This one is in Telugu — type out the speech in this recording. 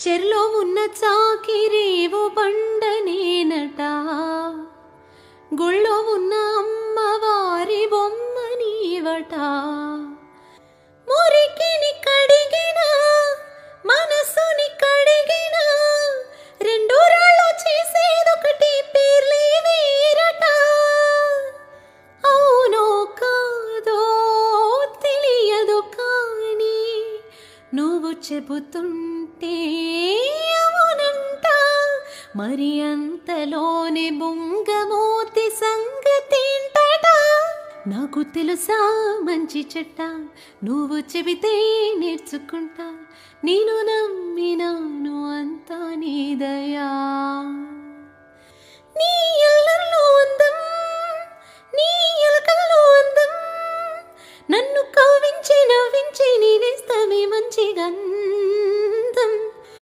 చెర్లో ఉన్న చాకిరేవో బండనేనట, గుళ్ళో ఉన్న అమ్మవారి బొమ్మ నీవట. మురికిని కడిగిన మనసుని కడిగిన రెండు రాళ్ళు చేసేదొకటి పేర్లే వేరట. అవునో కాదో తెలియదు కానీ నువ్వు చెబుతుంటే అవునంట. మరి అంతలోనే బొంగమూతి సంగతేంటట. నాకు తెలుసా మంచి చెట్ట, నువ్వు చెబితే నేర్చుకుంటా. నేను నమ్మినా